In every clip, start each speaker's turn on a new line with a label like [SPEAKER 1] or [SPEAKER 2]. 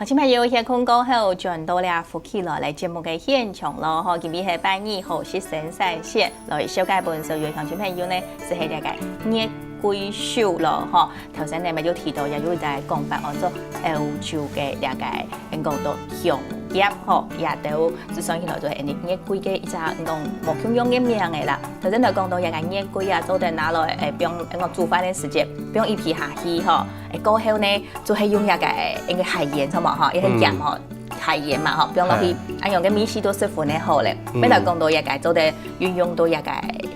[SPEAKER 1] 今排有些空过後，轉到了福起來節目嘅現場咯，嗬，今日係8月號是生產線來小解本所有鄉親朋友呢，是係大家熱歸秀咯，嗬。頭先你咪有提到，也有在講法按照歐洲嘅大家應講到鄉業，嗬，也都就上起來就係熱歸嘅一隻講無共用嘅名嘅啦。頭先就講到一個熱歸啊，做得拿來不用我煮飯嘅時間，不用一批下去，嗬。過後呢，就係用一個應該海鹽，錯嘛，嗬，一個鹽嗬，海鹽嘛，嗬，不用落去，用嘅米絲都是混得好咧。咩就講到一個做得運用到一個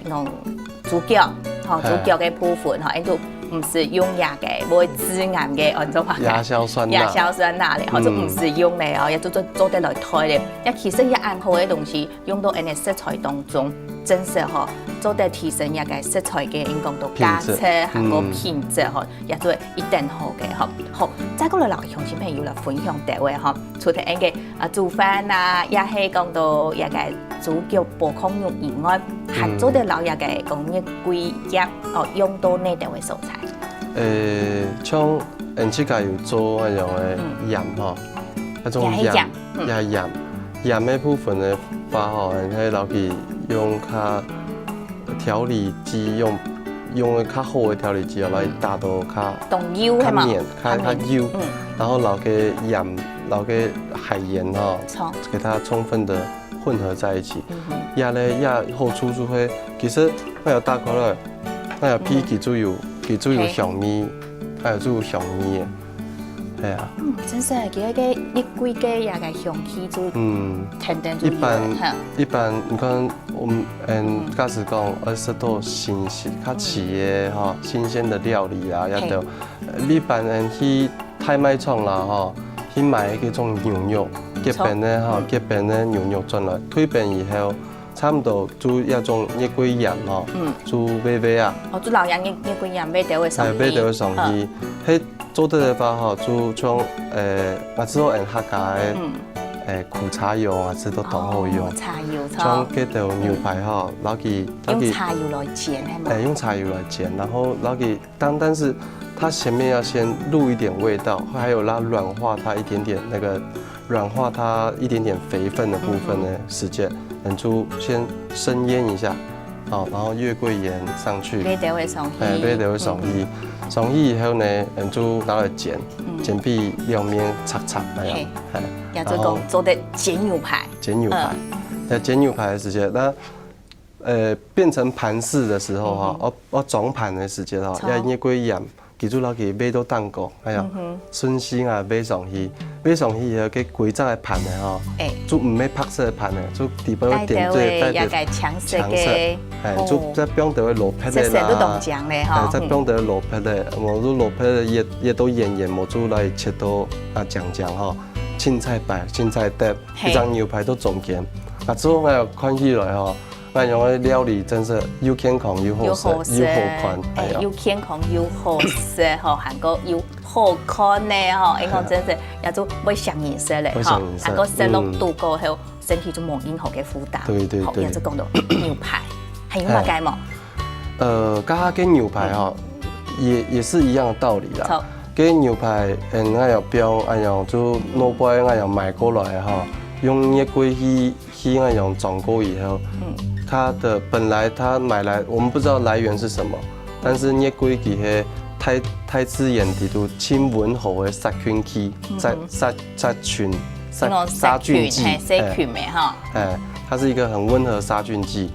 [SPEAKER 1] 用豬腳，嗬，豬腳嘅部分，嗬，因就唔是用一個會致癌嘅按照話嘅
[SPEAKER 2] 亞硝酸鈉
[SPEAKER 1] 咧，或者唔是用咧，哦，也做得來推咧。一其實一按好嘅東西用到呢食材當中，真是嗬。做得提升一個食材嘅應講到價錢和個品質嗬，也都一定好嘅嗬。好，再過來留鄉親朋友來分享地位嗬，除咗一個煮飯啊，也係講到一個豬腳煲控肉以外，還做得留一個講熱歸葉哦，用到呢地位素材。
[SPEAKER 2] 像自家有做那種嘅鹽嗬，那種鹽，也係鹽嘅部分嘅話嗬，係留佢用較調理機用的較好的調理機來打到較綿、較幼，然後留嘅鹽、留嘅海鹽哈，給它充分的混合在一起。也好處就係，其實我有打過來，我有批佢主要香味，還有主要香味嘅。係啊，
[SPEAKER 1] 真是佢一個熱歸嘅一個香氣就
[SPEAKER 2] 一般你看我們假使講食到新鮮較市嘅吼新鮮的料理啊，也都一般人去泰賣場啦吼，去買嗰種牛肉，結邊咧吼，結邊咧牛肉轉來退邊以後，差唔多做一種熱歸鹽吼，做微啊。
[SPEAKER 1] 哦，做老人熱歸鹽買到會上去。
[SPEAKER 2] 買到會上去，做得嘅話吼，就像我知道人客家嘅苦茶油啊，知道當好用。
[SPEAKER 1] 茶油，
[SPEAKER 2] 像嗰條牛排吼，攞佢
[SPEAKER 1] 用茶油來煎係嘛？
[SPEAKER 2] 用茶油來煎，然後攞佢但是它前面要先入一點味道，還有它軟化它一點點那個軟化它一點點肥分的部分呢時間，然後先生醃一下，好，然後月桂鹽上去，
[SPEAKER 1] 買到會上去，
[SPEAKER 2] 買到會上去。上去以後呢，人就拿來煎，煎ပြီး兩面擦那樣，
[SPEAKER 1] 然後做的煎牛排，
[SPEAKER 2] 煎牛排的時間，那變成盤式的時候哈，我裝盤的時間哈，要熱歸鹽，記住攞佢買到蛋糕，係啊，筍絲啊買上去以後佢規則嘅盤嘅哈，就唔係白色嘅盤嘅，就底部會點綴帶點橙色，就在邊度會落皮的啦，在邊度落皮的，我都落皮的也都圓圓，我就來切到醬哈，青菜白、青菜碟，一張牛排都中間，之後我又看起來哈。那樣嘅料理真是又健康又好食又好看，
[SPEAKER 1] 又健康又好食，嗬，韓國又好看咧，嗬，應該真係也就會上顏色咧，嗬，韓國食落肚過後，身體就冇任何嘅負擔，好，也就講到牛排，還有乜嘢冇？
[SPEAKER 2] 加跟牛排哈，也是一樣的道理啦。跟牛排，我要標，我要就攞杯，我要買過來哈，用熱歸去那種裝過以後。它的本來它買來，我們不知道來源是什麼，但是熱歸佢係太自然地都清溫和嘅殺菌劑，殺菌劑，它是一個很溫和殺菌劑。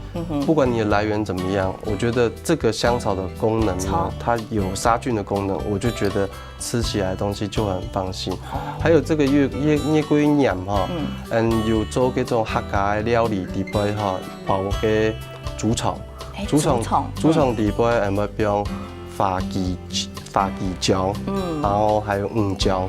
[SPEAKER 2] 不管你的來源怎麼樣，我覺得這個香草的功能呢，它有殺菌的功能，我就覺得吃起來的東西就很放心。還有這個熱歸鹽哈，有做嗰種客家的料理底杯哈，包嘅豬腸底杯咪用花枝醬，然後還有魚醬，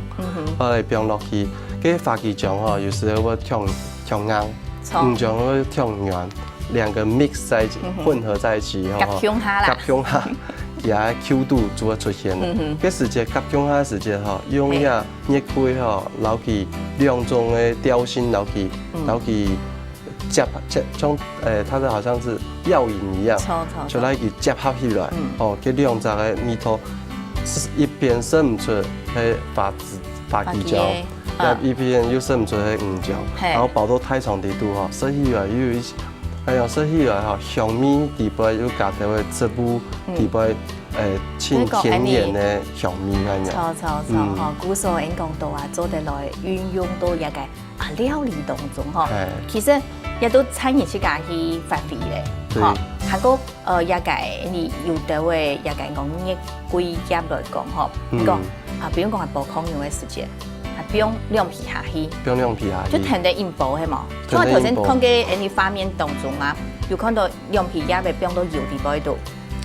[SPEAKER 2] 我嚟放落去。嗰花枝醬哈，有時候會調硬。魚醬會調軟，兩個 mix 在一起，混合在一起以後，夾香下，也 Q 度就會出現。嗰時節夾香下時節哈，用一熱歸哈，撈起兩種嘅調性，撈起夾像它的好像是藥引一樣，就來給夾合起來。哦，嗰兩隻嘅味道，一邊生唔出係花枝醬。EPN 又剩唔出迄五种，然后饱到太长地度吼，说起来又有一些，哎呀，说起来吼，香米底杯又加条的植物底杯，清甜盐的香米安样。
[SPEAKER 1] 错吼，古所应讲到啊，做得来运用到一个料理当中吼，其实也都参与去家去发挥咧，吼，还个一个你有的位一个讲热龟夹来讲吼，讲不用讲係曝光用嘅時間，不用兩皮下去，
[SPEAKER 2] 不用兩皮下去，
[SPEAKER 1] 就停得印薄係嘛？所以頭先看嘅啲畫面當中啊，有看到兩皮也被變到油地杯度。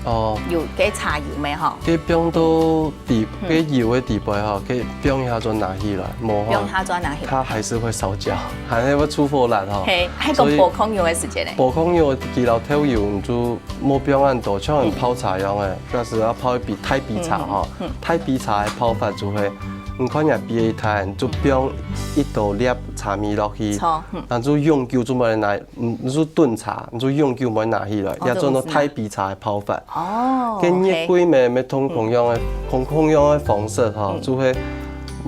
[SPEAKER 1] 哦，油嘅茶油咩嗬？
[SPEAKER 2] 佢變到地，佢油嘅地杯嗬，佢變一下再拿起來，冇
[SPEAKER 1] 變下再拿起來，
[SPEAKER 2] 它還是會燒焦，還係會出火辣嗬。
[SPEAKER 1] 係，係講曝光用嘅時間咧。
[SPEAKER 2] 曝光用記留挑油，唔就冇變咁多，像人泡茶樣嘅，就是要泡太白茶嗬，太白茶嘅泡法就會。你看人別睇，就標一道粒茶米落去，然後用久就冇拿，你就燉茶，你就用久冇拿起來，也做到太白茶嘅泡法。哦，跟熱龜咪同樣嘅方式哈，就係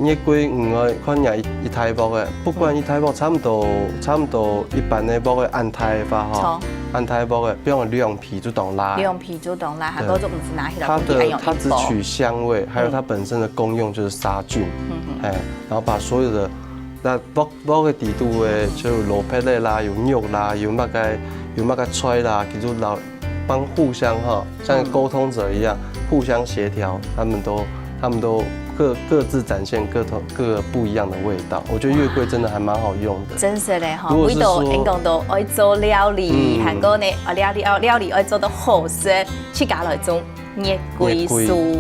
[SPEAKER 2] 熱龜看人一大煲嘅，不管一大煲差唔多一般嘅煲嘅按太嘅話哈，按太煲嘅，比如兩皮就當拉，
[SPEAKER 1] 兩皮就當拉，很多就唔是拿起來，
[SPEAKER 2] 它只取香味，還有它本身的功用就是殺菌，然後把所有的那煲嘅底度嘅，就有蘿蔔類啦，有肉啦，有乜個菜啦，其實老幫互相哈，像溝通者一樣互相協調，他們都各自展現各個不一樣的味道，我覺得月桂真的還蠻好用的。
[SPEAKER 1] 真是嘞哈，每道應講到愛做料理，韓國呢料理愛做到好食，去加來種熱桂素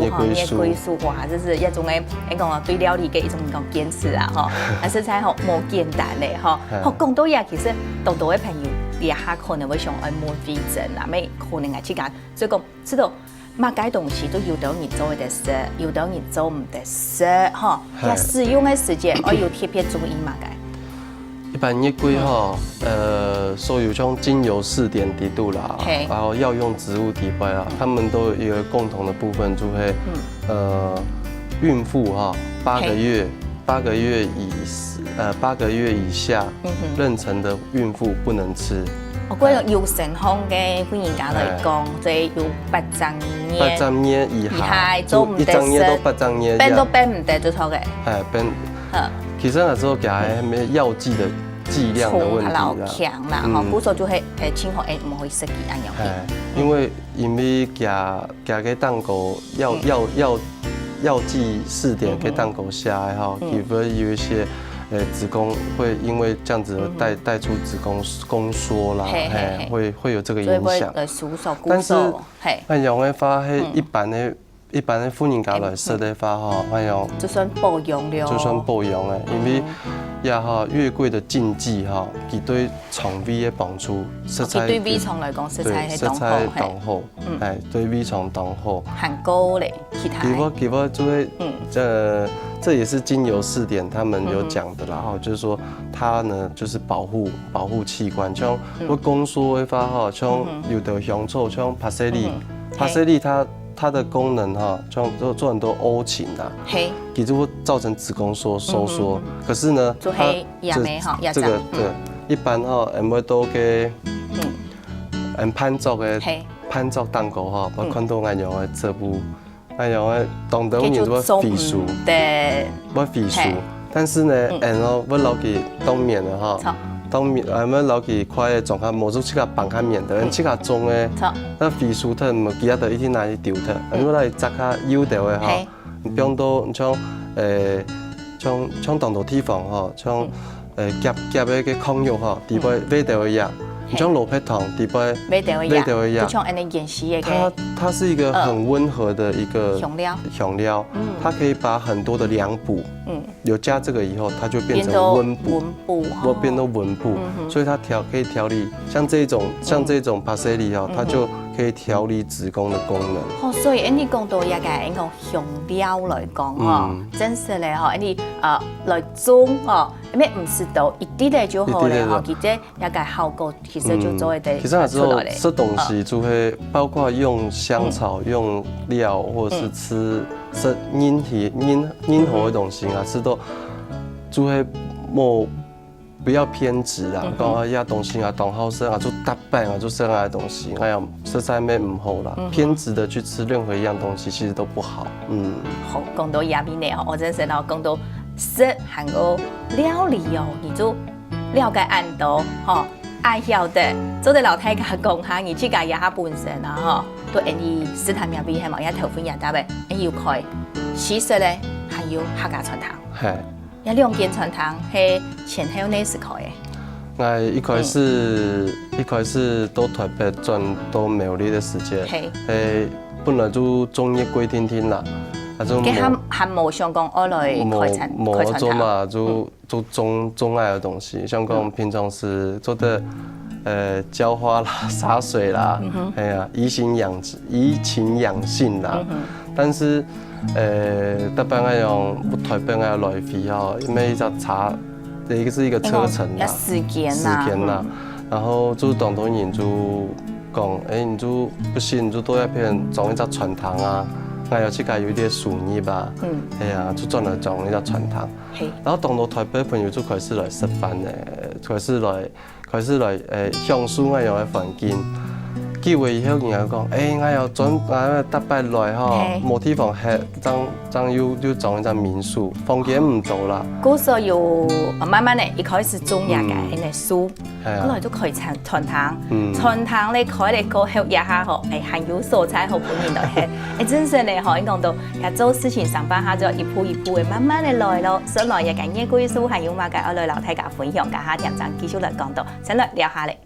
[SPEAKER 1] 哈，熱桂素哇，這是一種嘅應講對料理嘅一種講堅持啊哈，但是才好冇簡單嘞哈。好講到呀，其實多多嘅朋友也下可能會想愛滿飛整啊，咩可能係去加，所以講知道。乜嘢東西都有得你做得食，有得你做唔得食，哈。也使用嘅時間，我要特別注意乜嘢？
[SPEAKER 2] 一般熱龜哈，所有像精油試點底度啦，然後藥用植物底杯啦，他們都有一個共同的部分，就係孕婦哈8個月以下妊娠的孕婦不能吃。
[SPEAKER 1] 我覺得要成康嘅歡迎家嚟講，就係要8張嘢以下做唔得食，變都變唔得就錯嘅。
[SPEAKER 2] 變。其實那時候加咩藥劑的劑量的問題啦。
[SPEAKER 1] 強啦，哈，古時就係清河誒唔可以食嘅安樣。
[SPEAKER 2] 因為加個蛋糕藥劑試點給蛋糕下來哈，其實有一些。子宮會因為這樣子帶出子宮宮縮啦，會有這個影響。但是，那樣嘅話係一般的婦人家來食的話哈，那樣
[SPEAKER 1] 就算保養了，
[SPEAKER 2] 就算保養嘅，因為也哈月桂的禁忌哈，佢對腸胃嘅幫助，
[SPEAKER 1] 食材對胃腸來講，食材係當好，對胃腸當好。很高嘞，其他。
[SPEAKER 2] 給我就會這也是精油試點他們有講的啦，哈，就是說它呢就是保護器官，像我宮縮的話哈，像有的香草，像帕西利它的功能哈，像做很多 O 型啊，其實會造成子宮收縮，可是呢，它這個對一般哈，我們都給潘作蛋糕哈，我看到那樣的植物。那樣嘅當到面都肥樹，我肥樹，但是呢，我攞佢當面嘅哈，當面我攞佢塊狀下冇做即個綁下面的，即個種嘅，那肥樹佢唔記得到一天拿去丟它，如果拿去摘下幼掉嘅哈，唔用到像當到地方哈，像夾嘅個空肉哈，地杯味道一樣。像羅佩糖底杯
[SPEAKER 1] 味道一樣，就像安尼演戲嘅。
[SPEAKER 2] 它是一個很溫和的一個香料，它可以把很多的涼補，有加這個以後，它就變成溫補，會變到溫補，所以它可以調理，像這種帕西利哈，它就可以調理子宮的功能。
[SPEAKER 1] 哦，所以你講到一個講香料來講哦，真實咧嗬，你來種哦，咩唔是到一啲咧就好咧嗬，其實一個效果其實就做得
[SPEAKER 2] 其實那時候吃東西就會包括用香草、用料，或者是吃醃火的東西啊，吃到做迄莫不要偏执啦，讲啊呀东西啊当好生啊做大半啊做生来的东西，哎呀实在咩唔好啦，偏执的去吃任何一样东西其实都不好。
[SPEAKER 1] 好，讲到亚米呢，我真是到讲到食还有料理哦，你就了解按多吼。爱晓得，做啲老太家讲下，而自家也下本身啊，吼，都因伊斯坦苗边系嘛，一头份人搭呗，要开，其实咧还有客家传堂，
[SPEAKER 2] 嘿，
[SPEAKER 1] 有2间传堂係前後呢時開嘅。
[SPEAKER 2] 我一开始到台北转到苗栗的时间，本来就中业贵厅厅啦，啊就
[SPEAKER 1] 還冇想講我來開餐
[SPEAKER 2] 做嘛，就中爱的东西，像讲平常时做的浇花啦、洒水啦，哎呀，怡情养性啦，但是特别爱用台北爱来肥哦，因为一只茶，一个是一个车程啦，
[SPEAKER 1] 时间
[SPEAKER 2] 啦，然后就当多人就讲，你就不信，你就多一片装一只传堂啊。我有去有一点属意吧，哎呀，就转来装一只传堂，然后当到台北朋友就开始来食饭咧，开始来享受我样嘅环境。機會以後人家講，我又準搭擺來吼，冇地方吃，將要裝一間民宿，房間唔到啦。
[SPEAKER 1] 嗰時候有慢慢咧，一開始種嘢嘅，係書，後來就開傳堂，傳堂咧開咧過後一下吼，還有蔬菜和本人來吃，真是咧吼，你講到也做事情上班下就一步一步嘅慢慢嘅來咯，所以來日嘅嘢歸屬還有嘛嘅，我來老太家分享，家下聽陣繼續來講到，先來聊下咧。